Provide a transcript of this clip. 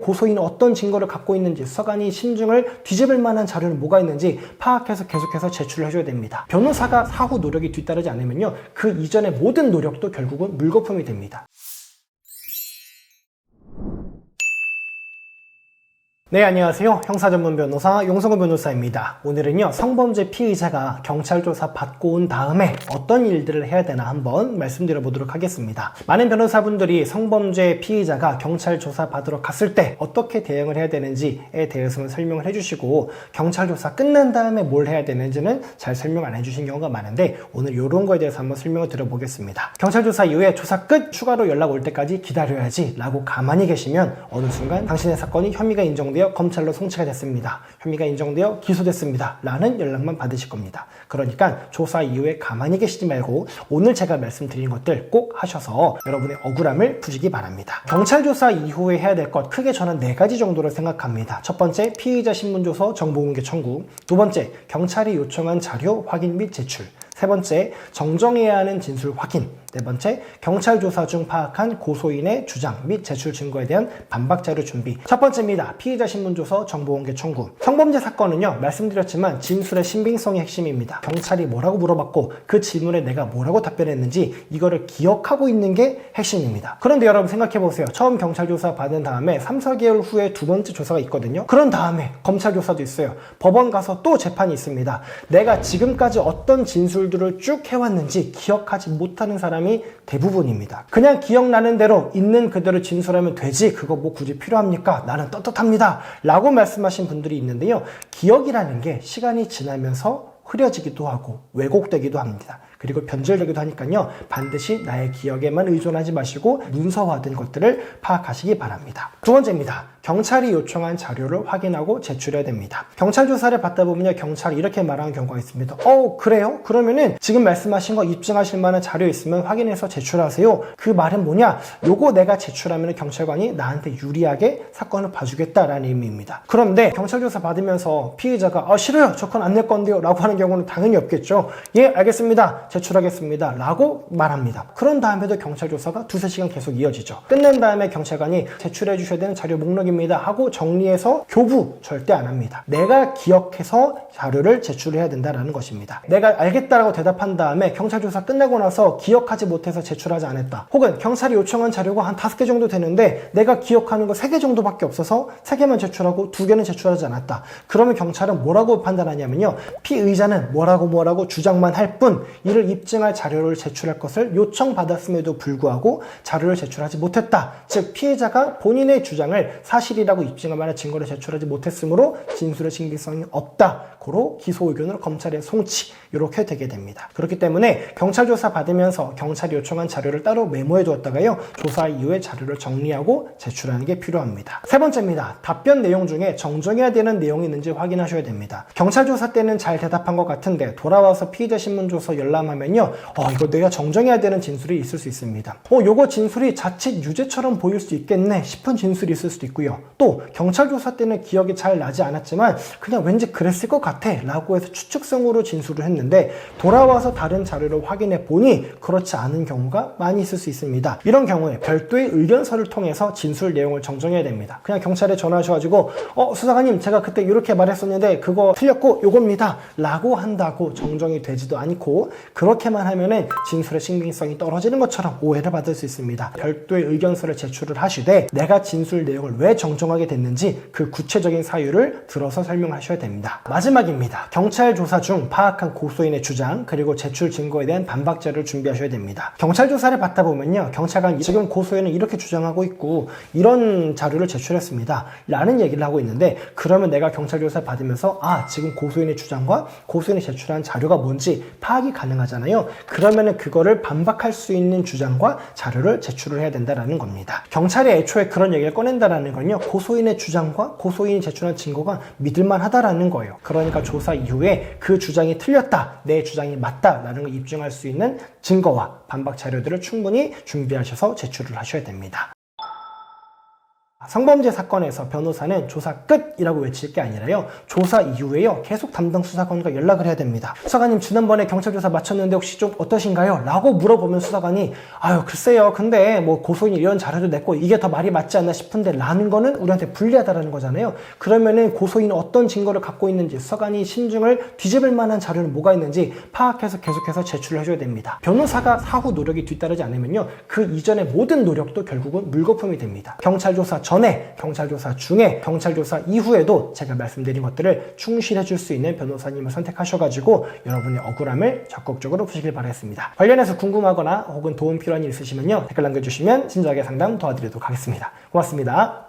고소인은 어떤 증거를 갖고 있는지, 수사관이 심증을 뒤집을 만한 자료는 뭐가 있는지 파악해서 계속해서 제출을 해줘야 됩니다. 변호사가 사후 노력이 뒤따르지 않으면요, 그 이전의 모든 노력도 결국은 물거품이 됩니다. 네, 안녕하세요. 형사전문 변호사 용성호 변호사입니다. 오늘은요, 성범죄 피의자가 경찰 조사 받고 온 다음에 어떤 일들을 해야 되나 한번 말씀드려 보도록 하겠습니다. 많은 변호사분들이 성범죄 피의자가 경찰 조사 받으러 갔을 때 어떻게 대응을 해야 되는지에 대해서는 설명을 해주시고, 경찰 조사 끝난 다음에 뭘 해야 되는지는 잘 설명 안 해주신 경우가 많은데, 오늘 이런 거에 대해서 한번 설명을 드려보겠습니다. 경찰 조사 이후에 조사 끝, 추가로 연락 올 때까지 기다려야지 라고 가만히 계시면 어느 순간 당신의 사건이 혐의가 인정되어 검찰로 송치가 됐습니다. 혐의가 인정되어 기소됐습니다. 라는 연락만 받으실 겁니다. 그러니까 조사 이후에 가만히 계시지 말고 오늘 제가 말씀드린 것들 꼭 하셔서 여러분의 억울함을 푸시기 바랍니다. 경찰 조사 이후에 해야 될 것, 크게 저는 4가지 정도로 생각합니다. 첫 번째, 피의자 신문조서 정보공개 청구. 두 번째, 경찰이 요청한 자료 확인 및 제출. 세 번째, 정정해야 하는 진술 확인. 네 번째, 경찰 조사 중 파악한 고소인의 주장 및 제출 증거에 대한 반박 자료 준비. 첫 번째입니다. 피의자 신문조서 정보공개 청구. 성범죄 사건은요, 말씀드렸지만 진술의 신빙성이 핵심입니다. 경찰이 뭐라고 물어봤고 그 질문에 내가 뭐라고 답변했는지 이거를 기억하고 있는 게 핵심입니다. 그런데 여러분 생각해보세요. 처음 경찰 조사 받은 다음에 3, 4개월 후에 두 번째 조사가 있거든요. 그런 다음에 검찰 조사도 있어요. 법원 가서 또 재판이 있습니다. 내가 지금까지 어떤 진술들을 쭉 해왔는지 기억하지 못하는 사람이 대부분입니다. 그냥 기억나는 대로 있는 그대로 진술하면 되지, 그거 뭐 굳이 필요합니까? 나는 떳떳합니다 라고 말씀하신 분들이 있는데요, 기억이라는 게 시간이 지나면서 흐려지기도 하고 왜곡되기도 합니다. 그리고 변질되기도 하니까요, 반드시 나의 기억에만 의존하지 마시고 문서화된 것들을 파악하시기 바랍니다. 두 번째입니다. 경찰이 요청한 자료를 확인하고 제출해야 됩니다. 경찰 조사를 받다 보면요, 경찰이 이렇게 말하는 경우가 있습니다. 그래요? 그러면은 지금 말씀하신 거 입증하실 만한 자료 있으면 확인해서 제출하세요. 그 말은 뭐냐? 요거 내가 제출하면 경찰관이 나한테 유리하게 사건을 봐주겠다라는 의미입니다. 그런데 경찰 조사 받으면서 피의자가 싫어요, 저 건 안 낼 건데요 라고 하는 경우는 당연히 없겠죠. 예, 알겠습니다, 제출하겠습니다 라고 말합니다. 그런 다음에도 경찰 조사가 2-3시간 계속 이어지죠. 끝낸 다음에 경찰관이 제출해 주셔야 되는 자료 목록입니다 하고 정리해서 교부 절대 안 합니다. 내가 기억해서 자료를 제출해야 된다는 것입니다. 내가 알겠다라고 대답한 다음에 경찰 조사 끝나고 나서 기억하지 못해서 제출하지 않았다, 혹은 경찰이 요청한 자료가 한 5개 정도 되는데 내가 기억하는 거 3개 정도밖에 없어서 3개만 제출하고 2개는 제출하지 않았다. 그러면 경찰은 뭐라고 판단하냐면요, 피의자는 뭐라고 주장만 할 뿐 이를 입증할 자료를 제출할 것을 요청받았음에도 불구하고 자료를 제출하지 못했다. 즉 피해자가 본인의 주장을 사실이라고 입증할 만한 증거를 제출하지 못했으므로 진술의 신빙성이 없다. 고로 기소 의견으로 검찰에 송치, 이렇게 되게 됩니다. 그렇기 때문에 경찰 조사 받으면서 경찰이 요청한 자료를 따로 메모해 두었다가요, 조사 이후에 자료를 정리하고 제출하는 게 필요합니다. 세 번째입니다. 답변 내용 중에 정정해야 되는 내용이 있는지 확인하셔야 됩니다. 경찰 조사 때는 잘 대답한 것 같은데 돌아와서 피의자 신문조서 열람하면요, 이거 내가 정정해야 되는 진술이 있을 수 있습니다. 요거 진술이 자칫 유죄처럼 보일 수 있겠네 싶은 진술이 있을 수도 있고요. 또 경찰 조사 때는 기억이 잘 나지 않았지만 그냥 왠지 그랬을 것 같아 라고 해서 추측성으로 진술을 했는데 돌아와서 다른 자료를 확인해 보니 그렇지 않은 경우가 많이 있을 수 있습니다. 이런 경우에 별도의 의견서를 통해서 진술 내용을 정정해야 됩니다. 그냥 경찰에 전화하셔가지고 수사관님, 제가 그때 이렇게 말했었는데 그거 틀렸고 요겁니다 라고 한다고 정정이 되지도 않고, 그렇게만 하면은 진술의 신빙성이 떨어지는 것처럼 오해를 받을 수 있습니다. 별도의 의견서를 제출을 하시되 내가 진술 내용을 왜 정정하게 됐는지 그 구체적인 사유를 들어서 설명하셔야 됩니다. 마지막입니다. 경찰 조사 중 파악한 고소인의 주장 그리고 제출 증거에 대한 반박 자료를 준비하셔야 됩니다. 경찰 조사를 받다 보면요, 경찰관이 지금 고소인은 이렇게 주장하고 있고 이런 자료를 제출했습니다 라는 얘기를 하고 있는데, 그러면 내가 경찰 조사를 받으면서 지금 고소인의 주장과 고소인이 제출한 자료가 뭔지 파악이 가능하잖아요. 그러면은 그거를 반박할 수 있는 주장과 자료를 제출을 해야 된다라는 겁니다. 경찰이 애초에 그런 얘기를 꺼낸다라는 건요, 고소인의 주장과 고소인이 제출한 증거가 믿을만하다라는 거예요. 그러니까 조사 이후에 그 주장이 틀렸다, 내 주장이 맞다라는 걸 입증할 수 있는 증거와 반박 자료들을 충분히 준비하셔서 제출을 하셔야 됩니다. 성범죄 사건에서 변호사는 조사 끝이라고 외칠 게 아니라요, 조사 이후에요 계속 담당 수사관과 연락을 해야 됩니다. 수사관님, 지난번에 경찰 조사 마쳤는데 혹시 좀 어떠신가요? 라고 물어보면 수사관이 아유 글쎄요, 근데 뭐 고소인이 이런 자료도 냈고 이게 더 말이 맞지 않나 싶은데 라는 거는 우리한테 불리하다라는 거잖아요. 그러면은 고소인은 어떤 증거를 갖고 있는지, 수사관이 심증을 뒤집을 만한 자료는 뭐가 있는지 파악해서 계속해서 제출을 해줘야 됩니다. 변호사가 사후 노력이 뒤따르지 않으면요, 그 이전의 모든 노력도 결국은 물거품이 됩니다. 경찰 조사 전에, 경찰 조사 중에, 경찰 조사 이후에도 제가 말씀드린 것들을 충실해 줄 수 있는 변호사님을 선택하셔가지고 여러분의 억울함을 적극적으로 푸시길 바라겠습니다. 관련해서 궁금하거나 혹은 도움 필요한 일 있으시면요, 댓글 남겨주시면 친절하게 상담 도와드리도록 하겠습니다. 고맙습니다.